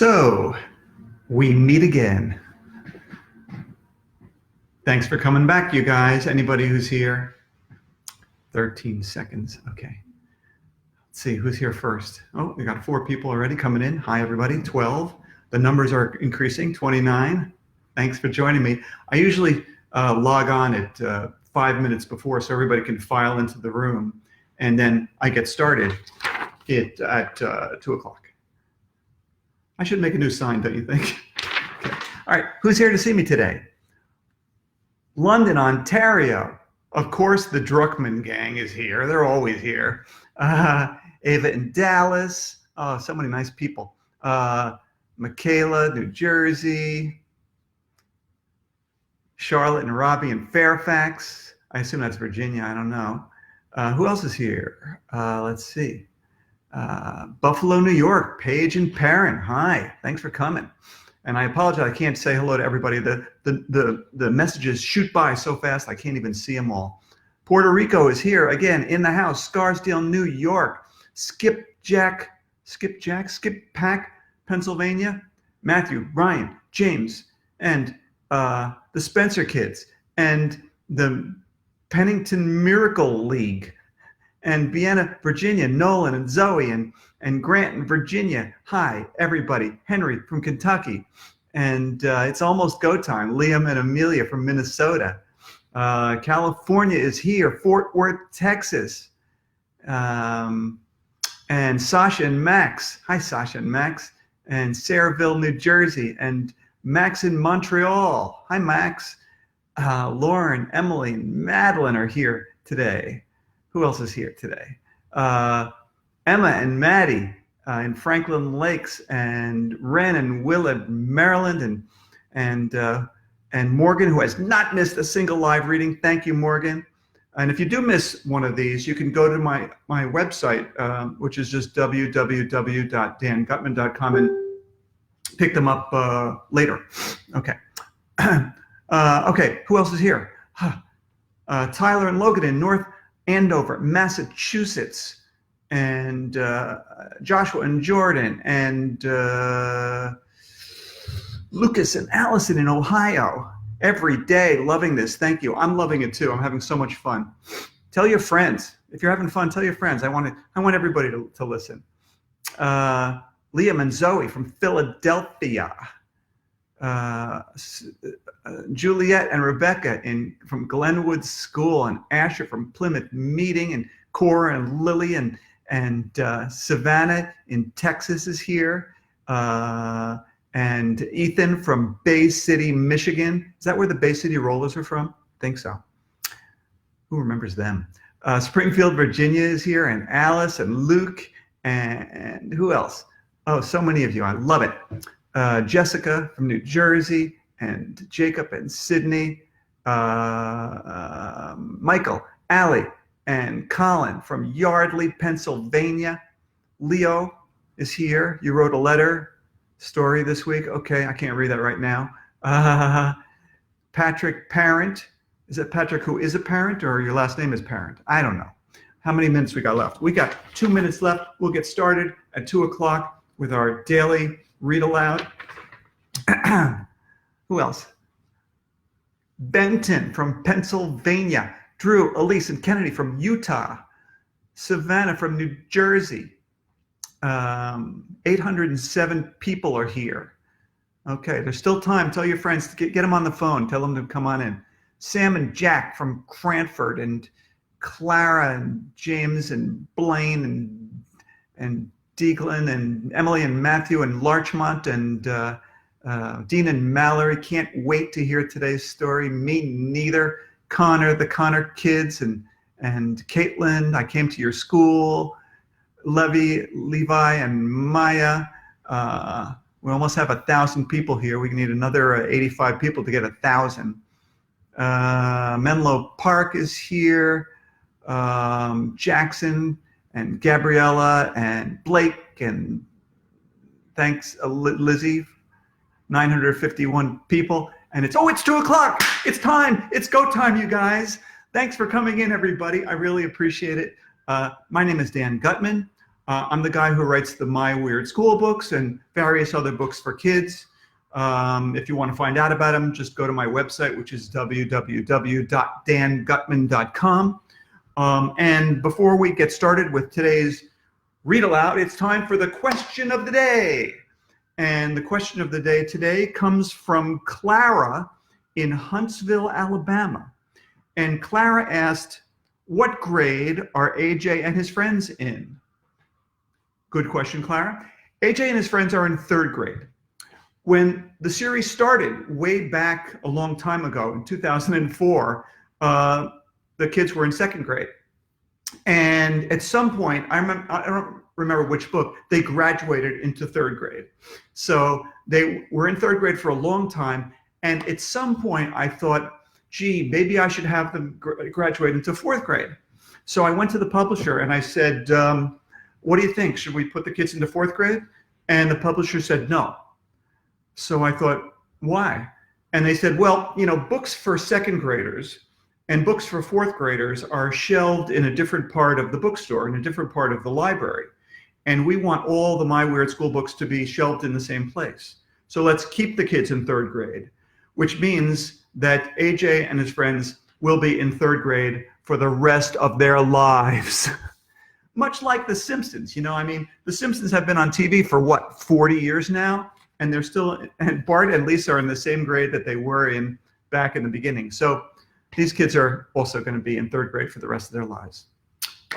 So, we meet again. Thanks for coming back, you guys. Anybody who's here? 13 seconds. Okay. Let's see who's here first. Oh, we got 4 people already coming in. Hi, everybody. 12. The numbers are increasing. 29. Thanks for joining me. I usually log on at 5 minutes before so everybody can file into the room. And then I get started at 2 o'clock. I should make a new sign, don't you think? Okay. All right, who's here to see me today? London, Ontario. Of course, the Druckmann gang is here. They're always here. Ava in Dallas. Oh, so many nice people. Michaela, New Jersey. Charlotte and Robbie in Fairfax. I assume that's Virginia. I don't know. Who else is here? Let's see. Buffalo, New York, Paige and Perrin. Hi, thanks for coming. And I apologize, I can't say hello to everybody. The messages shoot by so fast I can't even see them all. Puerto Rico is here again in the house. Scarsdale, New York. Skip Pack, Pennsylvania. Matthew, Ryan, James, and the Spencer kids, and the Pennington Miracle League. And Vienna, Virginia, Nolan and Zoe and Grant in Virginia. Hi, everybody. Henry from Kentucky. And it's almost go time. Liam and Amelia from Minnesota. California is here. Fort Worth, Texas. And Sasha and Max. Hi, Sasha and Max. And Saraville, New Jersey. And Max in Montreal. Hi, Max. Lauren, Emily, and Madeline are here today. Who else is here today? Emma and Maddie in Franklin Lakes, and Ren and Willard, Maryland, and Morgan, who has not missed a single live reading. Thank you, Morgan. And if you do miss one of these, you can go to my website, which is just www.dangutman.com, and pick them up later. Okay. Okay, who else is here? Tyler and Logan in North Andover, Massachusetts, and Joshua and Jordan, and Lucas and Allison in Ohio. Every day, loving this. Thank you. I'm loving it too. I'm having so much fun. Tell your friends. If you're having fun, tell your friends. I want everybody to listen. Liam and Zoe from Philadelphia. Juliet and Rebecca from Glenwood School, and Asher from Plymouth Meeting, and Cora and Lily and Savannah in Texas is here, and Ethan from Bay City, Michigan. Is that where the Bay City Rollers are from? I think so. Who remembers them? Springfield, Virginia is here, and Alice and Luke, and who else? Oh, so many of you. I love it. Jessica from New Jersey, and Jacob and Sydney, Michael, Allie, and Colin from Yardley, Pennsylvania. Leo is here. You wrote a letter story this week. Okay, I can't read that right now. Patrick Parent. Is it Patrick who is a parent, or your last name is Parent? I don't know. How many minutes we got left? We got 2 minutes left. We'll get started at 2 o'clock with our daily read aloud. Who else? Benton from Pennsylvania. Drew, Elise, and Kennedy from Utah. Savannah from New Jersey. 807 people are here. Okay, there's still time. Tell your friends to get them on the phone. Tell them to come on in. Sam and Jack from Cranford, and Clara and James and Blaine and Deaglin, and Emily and Matthew and Larchmont, and Dean and Mallory. Can't wait to hear today's story. Me neither. Connor, the Connor kids, and Caitlin, I came to your school. Levi and Maya. We almost have 1,000 people here. We need another 85 people to get 1,000. Menlo Park is here. Jackson and Gabriella and Blake, and thanks, Lizzie. 951 people, and it's 2 o'clock. It's time. It's go time, you guys. Thanks for coming in, everybody. I really appreciate it. My name is Dan Gutman. I'm the guy who writes the My Weird School books and various other books for kids. If you want to find out about them, just go to my website, which is www.dangutman.com. And before we get started with today's read aloud, it's time for the question of the day. And the question of the day today comes from Clara in Huntsville, Alabama. And Clara asked, what grade are AJ and his friends in? Good question, Clara. AJ and his friends are in 3rd grade. When the series started way back a long time ago in 2004, the kids were in 2nd grade. And at some point, I don't remember which book, they graduated into 3rd grade. So they were in 3rd grade for a long time. And at some point, I thought, gee, maybe I should have them graduate into 4th grade. So I went to the publisher and I said, what do you think? Should we put the kids into 4th grade? And the publisher said no. So I thought, why? And they said, well, you know, books for 2nd graders and books for 4th graders are shelved in a different part of the bookstore, in a different part of the library. And we want all the My Weird School books to be shelved in the same place. So let's keep the kids in 3rd grade, which means that AJ and his friends will be in 3rd grade for the rest of their lives. Much like The Simpsons, you know, I mean, The Simpsons have been on TV for what, 40 years now? And they're still, and Bart and Lisa are in the same grade that they were in back in the beginning. So these kids are also going to be in 3rd grade for the rest of their lives.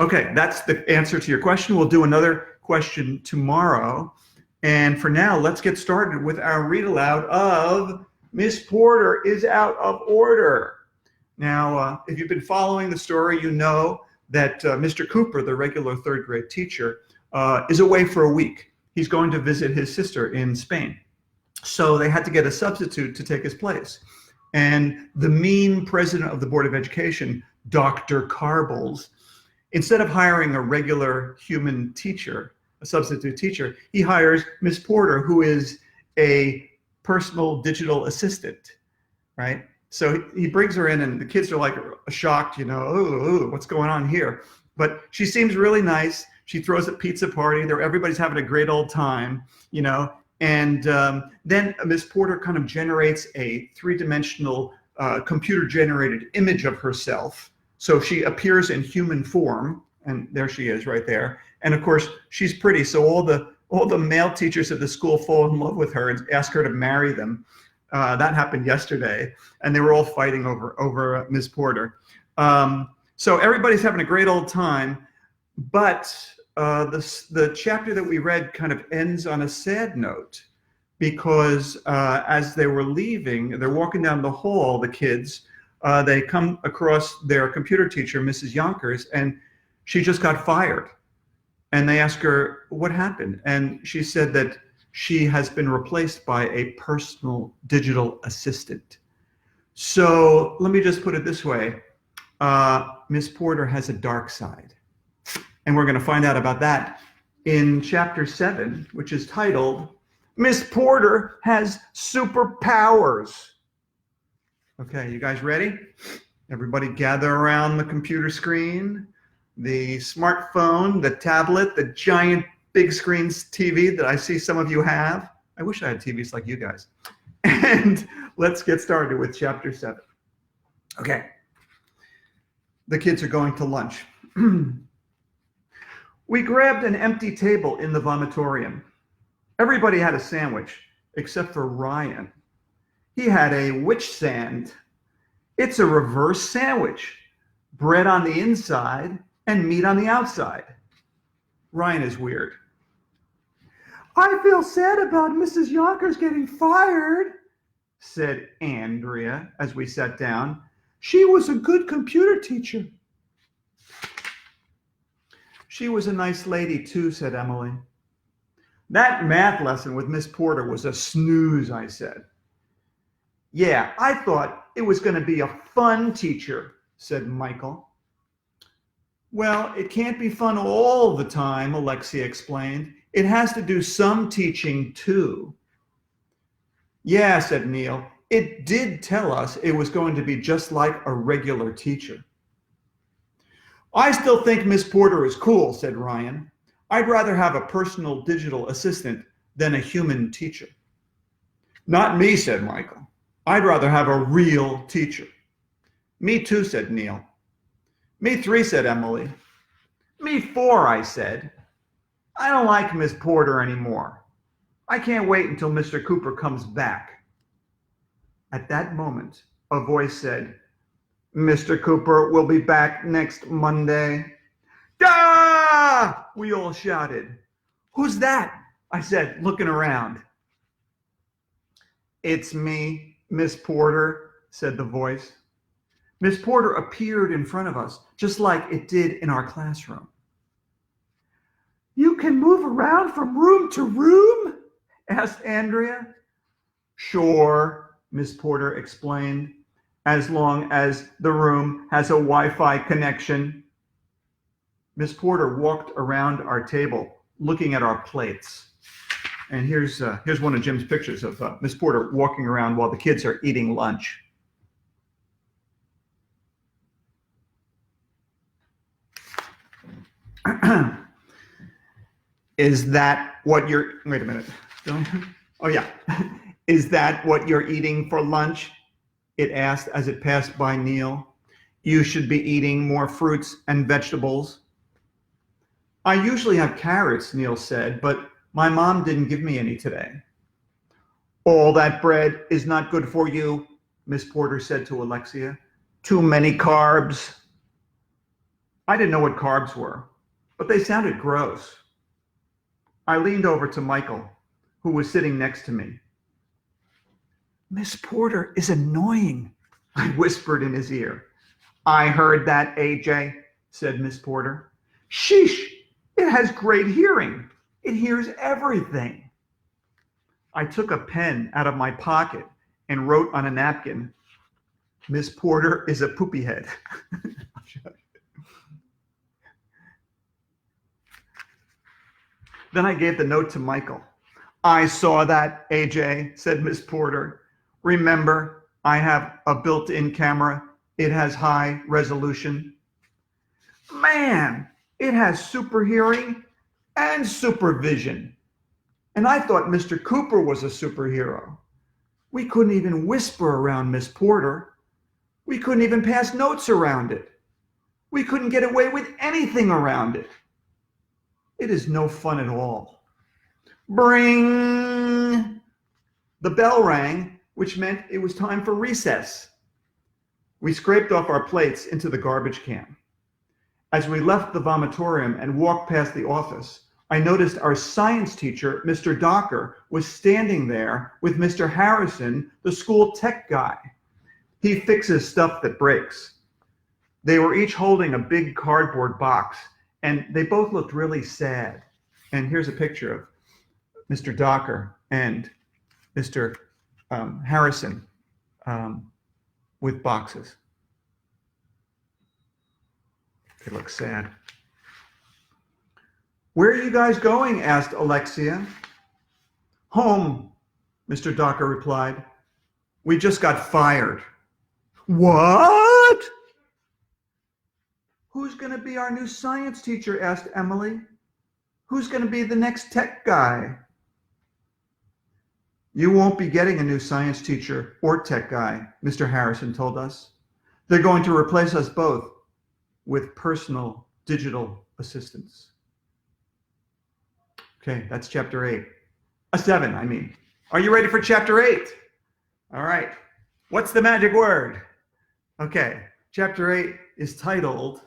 Okay, that's the answer to your question. We'll do another question tomorrow. And for now, let's get started with our read aloud of Miss Porter is Out of Order. Now, if you've been following the story, you know that Mr. Cooper, the regular 3rd grade teacher, is away for a week. He's going to visit his sister in Spain. So they had to get a substitute to take his place. And the mean president of the Board of Education, Dr. Carbles, instead of hiring a regular human teacher, a substitute teacher, he hires Miss Porter, who is a personal digital assistant, right? So he brings her in and the kids are like shocked, you know, oh, what's going on here? But she seems really nice. She throws a pizza party. Everybody's having a great old time, you know. And then Miss Porter kind of generates a 3-dimensional computer-generated image of herself. So she appears in human form, and there she is right there. And of course, she's pretty. So all the male teachers at the school fall in love with her and ask her to marry them. That happened yesterday, and they were all fighting over Miss Porter. So everybody's having a great old time, but the chapter that we read kind of ends on a sad note because as they were leaving, they're walking down the hall, the kids, they come across their computer teacher, Mrs. Yonkers, and she just got fired. And they ask her, what happened? And she said that she has been replaced by a personal digital assistant. So let me just put it this way. Miss Porter has a dark side. And we're going to find out about that in chapter 7, which is titled, Miss Porter Has Superpowers. Okay, you guys ready? Everybody gather around the computer screen, the smartphone, the tablet, the giant big screen TV that I see some of you have. I wish I had TVs like you guys. And let's get started with chapter 7. Okay. The kids are going to lunch. We grabbed an empty table in the vomitorium. Everybody had a sandwich, except for Ryan. He had a witch sand. It's a reverse sandwich. Bread on the inside and meat on the outside. Ryan is weird. I feel sad about Mrs. Yonkers getting fired, said Andrea as we sat down. She was a good computer teacher. She was a nice lady too, said Emily. That math lesson with Miss Porter was a snooze, I said. Yeah, I thought it was going to be a fun teacher, said Michael. Well, it can't be fun all the time, Alexia explained. It has to do some teaching too. Yeah, said Neil. It did tell us it was going to be just like a regular teacher. I still think Miss Porter is cool, said Ryan. I'd rather have a personal digital assistant than a human teacher. Not me, said Michael. I'd rather have a real teacher. Me too, said Neil. Me three, said Emily. Me four, I said. I don't like Miss Porter anymore. I can't wait until Mr. Cooper comes back. At that moment, a voice said, Mr. Cooper will be back next Monday. Ah! We all shouted. Who's that? I said, looking around. It's me, Miss Porter, said the voice. Miss Porter appeared in front of us, just like it did in our classroom. You can move around from room to room? Asked Andrea. Sure, Miss Porter explained, as long as the room has a Wi-Fi connection. Miss Porter walked around our table, looking at our plates. And here's one of Jim's pictures of Miss Porter walking around while the kids are eating lunch. Is that what you're, wait a minute. Oh yeah. Is that what you're eating for lunch? It asked as it passed by Neil. You should be eating more fruits and vegetables. I usually have carrots, Neil said, but my mom didn't give me any today. All that bread is not good for you, Miss Porter said to Alexia. Too many carbs. I didn't know what carbs were, but they sounded gross. I leaned over to Michael, who was sitting next to me. Miss Porter is annoying, I whispered in his ear. I heard that, AJ, said Miss Porter. Sheesh, it has great hearing. It hears everything. I took a pen out of my pocket and wrote on a napkin, Miss Porter is a poopy head. Then I gave the note to Michael. I saw that, AJ, said Miss Porter. Remember, I have a built-in camera. It has high resolution. Man, it has super hearing and supervision. And I thought Mr. Cooper was a superhero. We couldn't even whisper around Miss Porter. We couldn't even pass notes around it. We couldn't get away with anything around it. It is no fun at all. Bring! The bell rang, which meant it was time for recess. We scraped off our plates into the garbage can. As we left the vomitorium and walked past the office, I noticed our science teacher, Mr. Docker, was standing there with Mr. Harrison, the school tech guy. He fixes stuff that breaks. They were each holding a big cardboard box, and they both looked really sad. And here's a picture of Mr. Docker and Mr. Harrison with boxes. They look sad. Where are you guys going? Asked Alexia. Home, Mr. Docker replied. We just got fired. What? Who's going to be our new science teacher? Asked Emily. Who's going to be the next tech guy? You won't be getting a new science teacher or tech guy, Mr. Harrison told us. They're going to replace us both with personal digital assistants. Okay, that's chapter 8. 7, I mean. Are you ready for chapter 8? All right. What's the magic word? Okay, chapter 8 is titled,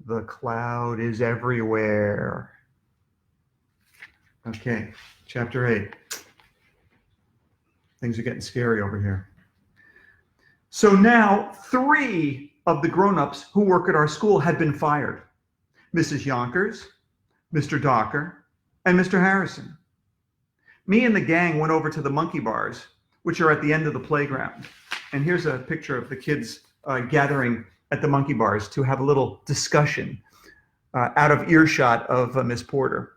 The Cloud is Everywhere. Okay, chapter 8. Things are getting scary over here. So now 3 of the grown-ups who work at our school had been fired. Mrs. Yonkers, Mr. Docker, and Mr. Harrison. Me and the gang went over to the monkey bars, which are at the end of the playground. And here's a picture of the kids gathering at the monkey bars to have a little discussion out of earshot of Miss Porter.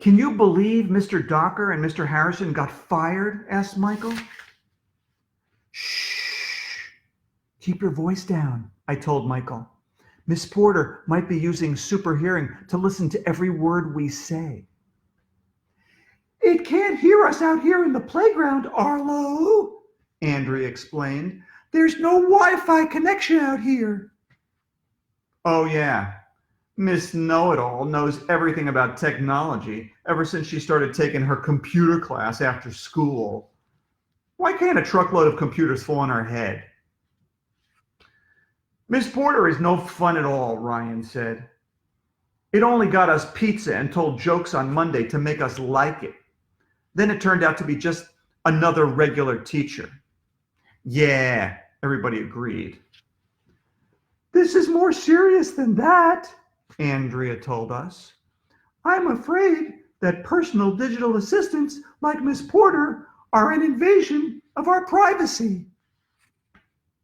Can you believe Mr. Docker and Mr. Harrison got fired? Asked Michael. Keep your voice down, I told Michael. Miss Porter might be using super hearing to listen to every word we say. It can't hear us out here in the playground, Arlo, Andrea explained. There's no Wi-Fi connection out here. Oh, yeah. Miss Know-It-All knows everything about technology ever since she started taking her computer class after school. Why can't a truckload of computers fall on her head? Miss Porter is no fun at all, Ryan said. It only got us pizza and told jokes on Monday to make us like it. Then it turned out to be just another regular teacher. Yeah, everybody agreed. This is more serious than that, Andrea told us. I'm afraid that personal digital assistants like Miss Porter are an invasion of our privacy.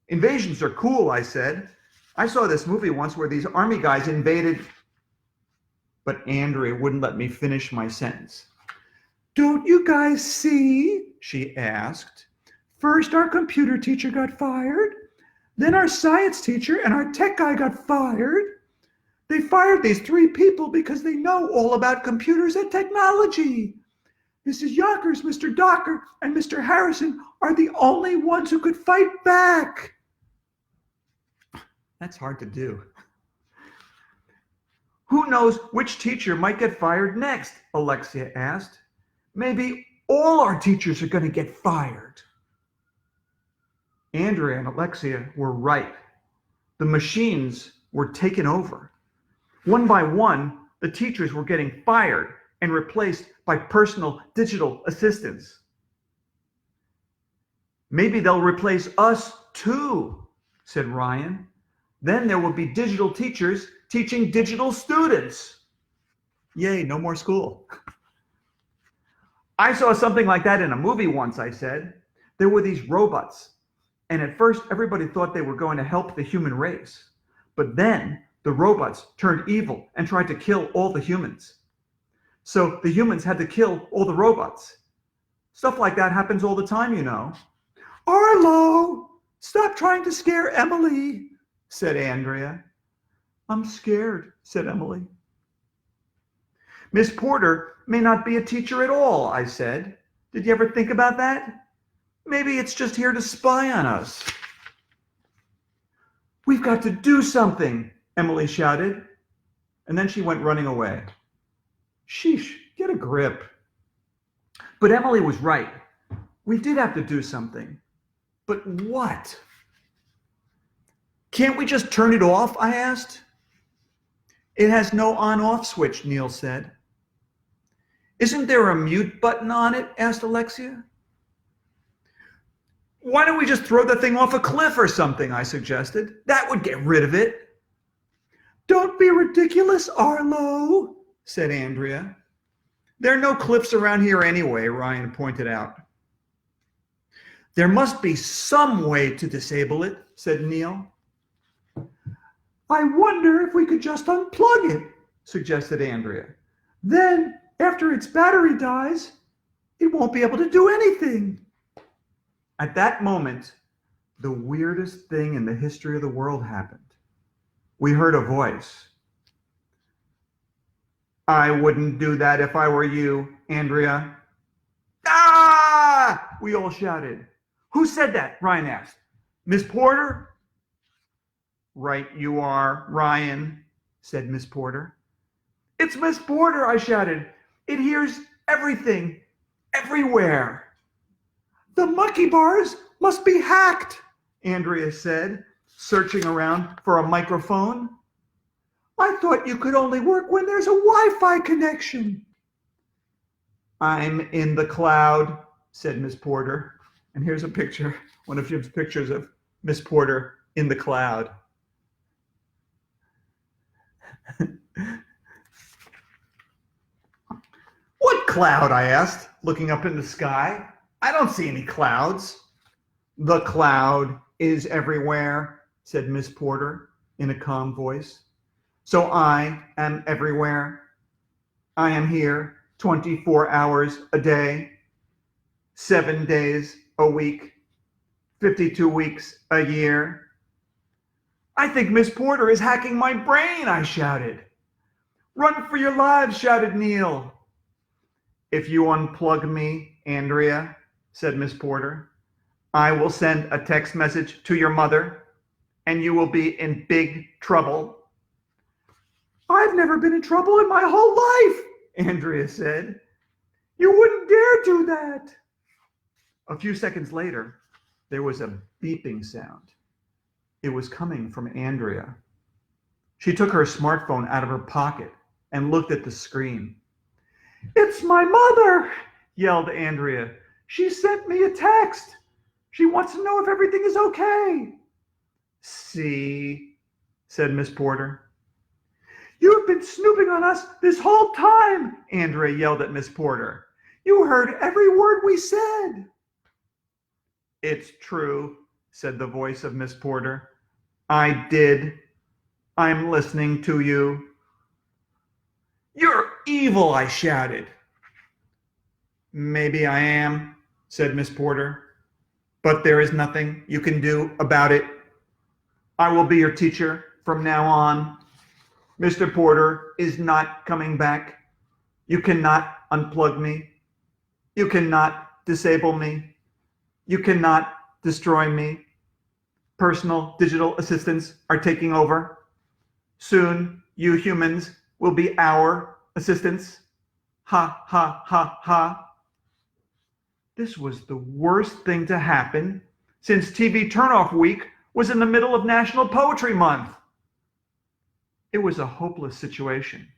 Invasions are cool, I said. I saw this movie once where these army guys invaded. But Andrea wouldn't let me finish my sentence. Don't you guys see? She asked. First, our computer teacher got fired. Then our science teacher and our tech guy got fired. They fired these 3 people because they know all about computers and technology. Mrs. Yonkers, Mr. Docker, and Mr. Harrison are the only ones who could fight back. That's hard to do. Who knows which teacher might get fired next? Alexia asked. Maybe all our teachers are going to get fired. Andrea and Alexia were right. The machines were taken over. One by one, the teachers were getting fired and replaced by personal digital assistants. Maybe they'll replace us too, said Ryan. Then there will be digital teachers teaching digital students. Yay, no more school. I saw something like that in a movie once, I said. There were these robots, and at first everybody thought they were going to help the human race. But then the robots turned evil and tried to kill all the humans. So the humans had to kill all the robots. Stuff like that happens all the time, you know. Arlo, stop trying to scare Emily, said Andrea. I'm scared, said Emily. Miss Porter may not be a teacher at all, I said. Did you ever think about that? Maybe it's just here to spy on us. We've got to do something, Emily shouted. And then she went running away. Sheesh, get a grip. But Emily was right. We did have to do something. But what? Can't we just turn it off? I asked. It has no on-off switch, Neil said. Isn't there a mute button on it? Asked Alexia. Why don't we just throw the thing off a cliff or something? I suggested. That would get rid of it. Don't be ridiculous, Arlo, said Andrea. There are no cliffs around here anyway, Ryan pointed out. There must be some way to disable it, said Neil. I wonder if we could just unplug it, suggested Andrea. Then, after its battery dies, it won't be able to do anything. At that moment, the weirdest thing in the history of the world happened. We heard a voice. I wouldn't do that if I were you, Andrea. Ah! We all shouted. Who said that? Ryan asked. Miss Porter? Right you are, Ryan, said Miss Porter. It's Miss Porter, I shouted. It hears everything, everywhere. The monkey bars must be hacked, Andrea said, searching around for a microphone. I thought you could only work when there's a Wi-Fi connection. I'm in the cloud, said Miss Porter. And here's a picture, one of Jim's pictures of Miss Porter in the cloud. What cloud? I asked, looking up in the sky. I don't see any clouds. The cloud is everywhere, said Miss Porter in a calm voice. So I am everywhere. I am here 24 hours a day, 7 days a week, 52 weeks a year, I think Miss Porter is hacking my brain, I shouted. Run for your lives, shouted Neil. If you unplug me, Andrea, said Miss Porter, I will send a text message to your mother, and you will be in big trouble. I've never been in trouble in my whole life, Andrea said. You wouldn't dare do that. A few seconds later, there was a beeping sound. It was coming from Andrea. She took her smartphone out of her pocket and looked at the screen. It's my mother, yelled Andrea. She sent me a text. She wants to know if everything is okay. See, said Miss Porter. You've been snooping on us this whole time, Andrea yelled at Miss Porter. You heard every word we said. It's true, said the voice of Miss Porter. I did. I'm listening to you. You're evil, I shouted. Maybe I am, said Miss Porter, but there is nothing you can do about it. I will be your teacher from now on. Mr. Porter is not coming back. You cannot unplug me. You cannot disable me. You cannot destroy me. Personal digital assistants are taking over. Soon, you humans will be our assistants. Ha, ha, ha, ha. This was the worst thing to happen since TV Turnoff Week was in the middle of National Poetry Month. It was a hopeless situation.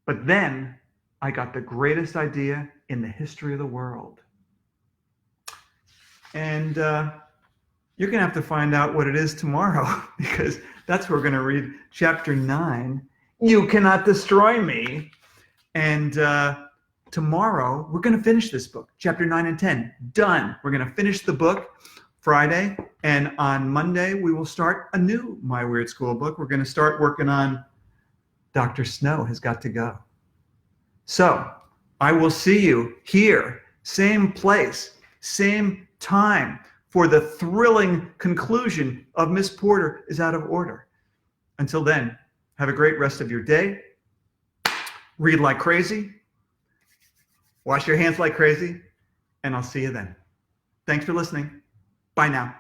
But then I got the greatest idea in the history of the world. And you're going to have to find out what it is tomorrow, because that's where we're going to read chapter 9, You Cannot Destroy Me. And tomorrow, we're going to finish this book, chapter 9 and 10. Done. We're going to finish the book Friday, and on Monday, we will start a new My Weird School book. We're going to start working on Dr. Snow Has Got to Go. So, I will see you here, same place, same time, for the thrilling conclusion of Miss Porter is Out of Order. Until then, have a great rest of your day. Read like crazy. Wash your hands like crazy. And I'll see you then. Thanks for listening. Bye now.